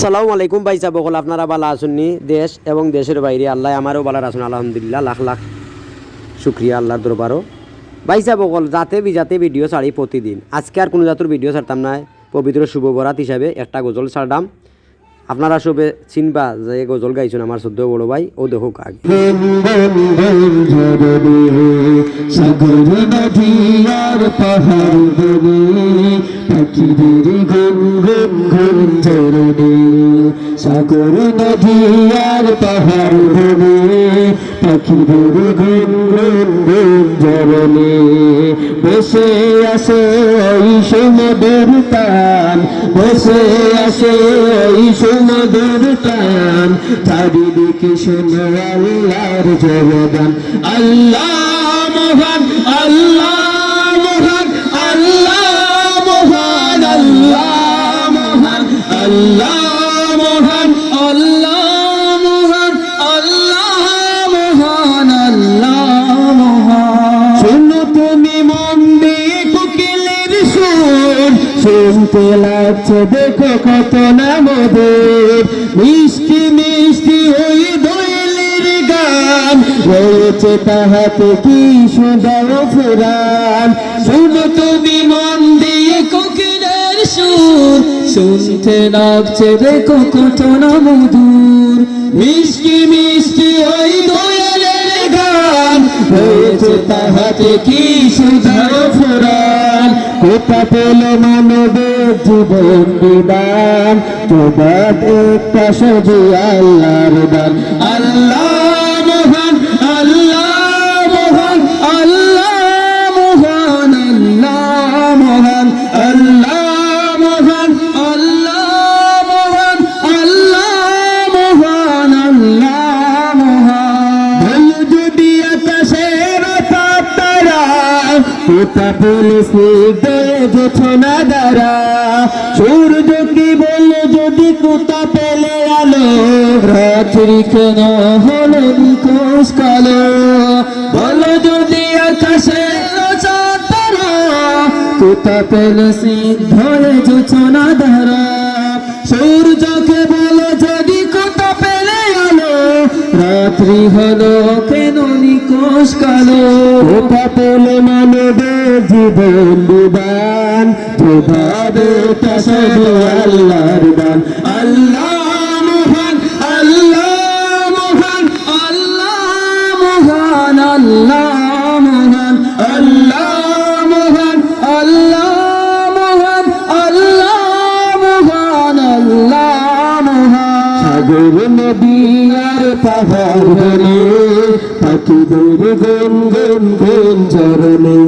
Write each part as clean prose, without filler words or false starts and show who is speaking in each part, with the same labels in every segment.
Speaker 1: আসসালামু আলাইকুম ভাই সাহেব, বকল আপনারা ভালো আছেননি? দেশ এবং দেশের বাইরে আল্লাহ আমারও ভালো আছেন, আলহামদুলিল্লাহ। লাখ লাখ শুক্রিয়া আল্লাহর দরবারও। ভাই সাহেব বকল যাতে বিজাতে ভিডিও ছাড়ি প্রতিদিন, আজকে আর কোনো জাতের ভিডিও ছাড়তাম না। পবিত্র শুভ বরাত হিসাবে একটা গজল ছাড়লাম, আপনারা সবে চিনবা যে গজল গাইছেন আমার সদ্য বড় ভাই। ও দেখো আগে
Speaker 2: সাগর নদী আর পাহাড় পাখিদের গুন গুন গুন ঝরনে, সাগর নদী আর পাহাড় পাখিদের গুন গুন গুন ঝরনে, বসে আসে ওই সমুদ্র টান, বসে আসে ওই সমুদ্র টান, চারিদিকে শোনো আল্লাহর জয়গান। আল্লাহ মহান, আল্লাহ মহান, আল্লাহ মহান, আল্লাহ মহান, আল্লাহ মহান, আল্লাহ মহান, আল্লাহ মহান, আল্লাহ মহান। শোনো তুমি মন দিয়ে কোকিলের সুর, শুনতে লাগছে দেখো কত না মধুর, মিষ্টি মিষ্টি ওই দোয়েলের গান, রয়েছে তাহাতে কি সুন্দর ফুরান। শুনো তুমি মন দিয়ে কোকিলের সুর, শুনতে লাগছে দেখো কত না মধুর, মিষ্টি মিষ্টি ওই দোয়েলের গান, রয়েছে তাহাতে কি সুন্দর ফুরান। কোথা পেল মানবের জীবন বিধান, তোমার একটা সজি আল্লাহর দান। আল্লাহ মহান, আল্লাহ মহান, আল্লাহ মহান, আল্লাহ মহান, আল্লাহ মহান, আল্লাহ মহান, আল্লাহ মহান, আল্লাহ মহান। ভালো যদি আকাশের তারা, কোথা পেলে স্নিগ্ধয়ে জোছনা দ্বারা, সূর্য কি বলে যদি কোথা পেলে আলো, রাত্রি কেন হলো নিকোষ কালো। বলো যদি আকাশে তারা, কোথা পেলে স্নিগ্ধয়ে জোছনা দ্বারা, সূর্যকে বলো যদি কোথা পেলে আলো, রাত্রি হলো কেন নিকোষ কালো। কোথা পেলে মানবের জীবন বিধান, যেভাবে তা শুধু আল্লাহর দান। আল্লাহ মহান, আল্লাহ মহান, আল্লাহ মহান, আল্লাহ মহান, আল্লাহ মহান, আল্লাহ মহান, আল্লাহ মহান, আল্লাহ মহান। সাগর নদী আর পাহাড় বনে, পাখিদের গুন গুন গুন ঝরনে,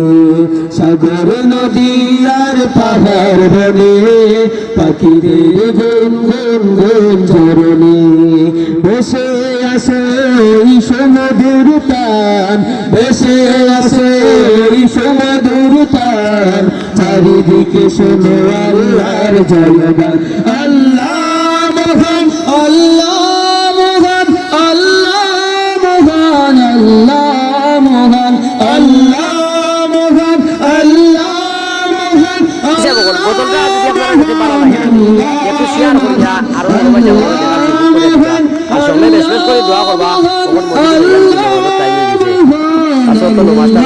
Speaker 2: সাগর নদী আর পাহাড় বনে, পাখিদের গুন গুন গুন ঝরনে, বসে আসে ওই সমুদ্র টান, বসে আসে ওই সমুদ্র টান, চারিদিকে শোনো আল্লাহর জয়গান। আল্লাহ মহান, আল্লাহ মহান, আল্লাহ মহান, আল্লাহ মহান, আল্লাহ মহান, আল্লাহ মহান।
Speaker 1: গজলটা যদি আপনারা যদি ভালো লাগে একটু শেয়ার করে যা, আরো আর সঙ্গে বেশ করে দোয়া করবা। তখন মনে টাইম দিতে আসলে তো নমাজটা